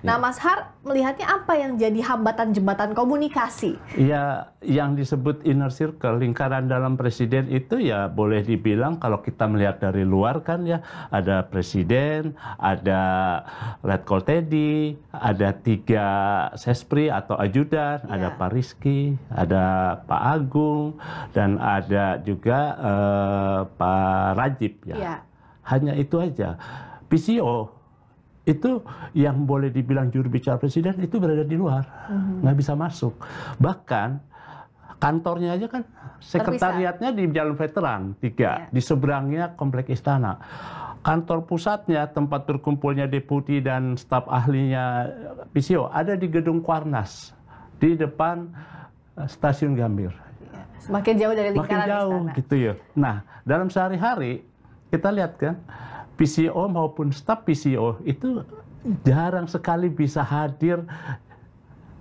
Nah, Mas Har melihatnya apa yang jadi hambatan jembatan komunikasi? Ya, yang disebut inner circle, lingkaran dalam presiden itu ya boleh dibilang kalau kita melihat dari luar kan ya, ada presiden, ada Letkol Teddy, ada 3 sespri atau ajudan, ada Pak Rizky, ada Pak Agung, dan ada juga Pak Rajib ya. Hanya itu aja. PCO itu yang boleh dibilang juru bicara presiden itu berada di luar, nggak bisa masuk. Bahkan kantornya aja kan, sekretariatnya di Jalan Veteran 3, di seberangnya Komplek Istana. Kantor pusatnya, tempat berkumpulnya deputi dan staf ahlinya PCO, ada di Gedung Kuarnas, di depan Stasiun Gambir. Semakin jauh dari lingkaran istana. Makin jauh gitu ya. Nah, dalam sehari-hari kita lihat kan, PCO maupun staf PCO itu jarang sekali bisa hadir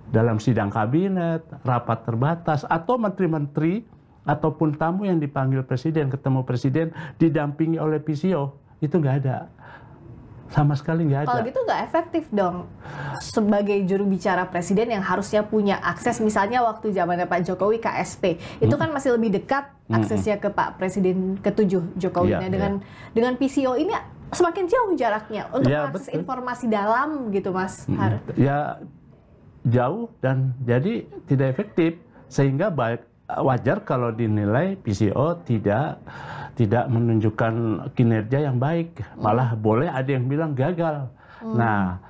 dalam sidang kabinet, rapat terbatas, atau menteri-menteri ataupun tamu yang dipanggil presiden, ketemu presiden, didampingi oleh PCO. Itu nggak ada. Sama sekali nggak ada. Kalau gitu nggak efektif dong. Sebagai juru bicara presiden yang harusnya punya akses, misalnya waktu zamannya Pak Jokowi KSP, itu kan masih lebih dekat aksesnya ke Pak Presiden ke-7 Jokowi. Nah, dengan PCO ini semakin jauh jaraknya untuk mengakses informasi dalam gitu, Mas Har. Ya, jauh dan jadi tidak efektif, sehingga wajar kalau dinilai PCO tidak menunjukkan kinerja yang baik, malah boleh ada yang bilang gagal. Nah,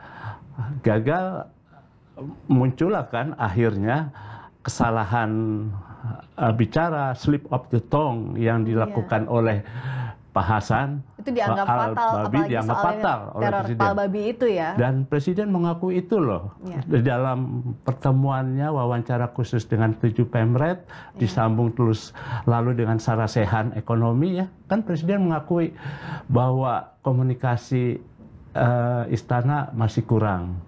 gagal muncullah kan akhirnya kesalahan bicara, slip of the tongue yang dilakukan oleh Pak Hasan. Itu dianggap fatal, apalagi dianggap fatal oleh teror presiden. Pak Babi itu ya. Dan presiden mengakui itu loh. Di dalam pertemuannya wawancara khusus dengan 7 Pemret, disambung terus lalu dengan sarasehan ekonomi ya. Kan presiden mengakui bahwa komunikasi istana masih kurang.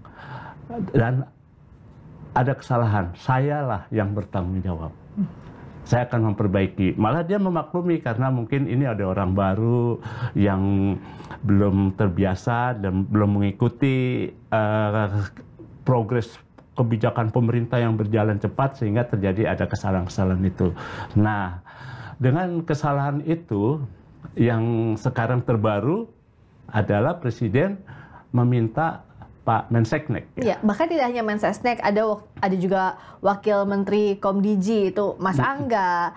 Dan ada kesalahan, sayalah yang bertanggung jawab. Saya akan memperbaiki. Malah dia memaklumi karena mungkin ini ada orang baru yang belum terbiasa dan belum mengikuti progres kebijakan pemerintah yang berjalan cepat sehingga terjadi ada kesalahan-kesalahan itu. Nah, dengan kesalahan itu yang sekarang terbaru adalah presiden meminta Pak Menseknek. Ya, bahkan tidak hanya Mensesnek, ada juga Wakil Menteri Komdiji itu Mas Angga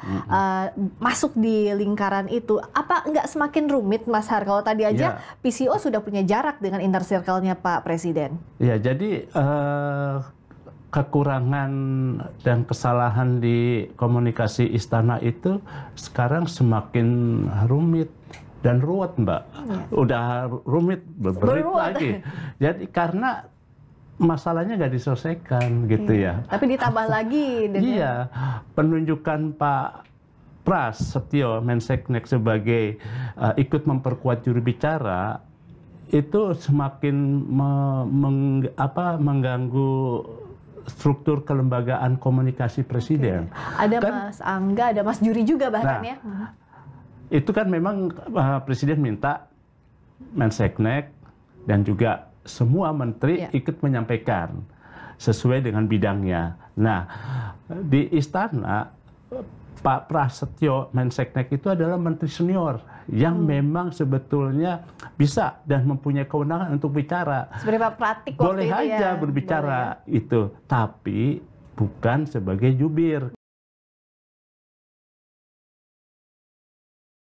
masuk di lingkaran itu. Apa nggak semakin rumit, Mas Har? Kalau tadi aja PCO sudah punya jarak dengan inner circle-nya Pak Presiden. Ya, jadi kekurangan dan kesalahan di komunikasi istana itu sekarang semakin rumit. Dan ruwet, Mbak. Udah rumit, berit lagi. Jadi karena masalahnya nggak diselesaikan gitu ya. Tapi ditambah lagi dengan... Iya, penunjukan Pak Prasetyo Menseknek sebagai ikut memperkuat juru bicara itu semakin mengganggu struktur kelembagaan komunikasi presiden. Ada kan, Mas Angga, ada Mas Juri juga bahkan ya. Itu kan memang presiden minta Menseknek dan juga semua menteri ikut menyampaikan sesuai dengan bidangnya. Nah, di istana Pak Prasetyo Menseknek itu adalah menteri senior yang memang sebetulnya bisa dan mempunyai kewenangan untuk bicara. Seperti Pak Pratik boleh aja berbicara itu, tapi bukan sebagai jubir.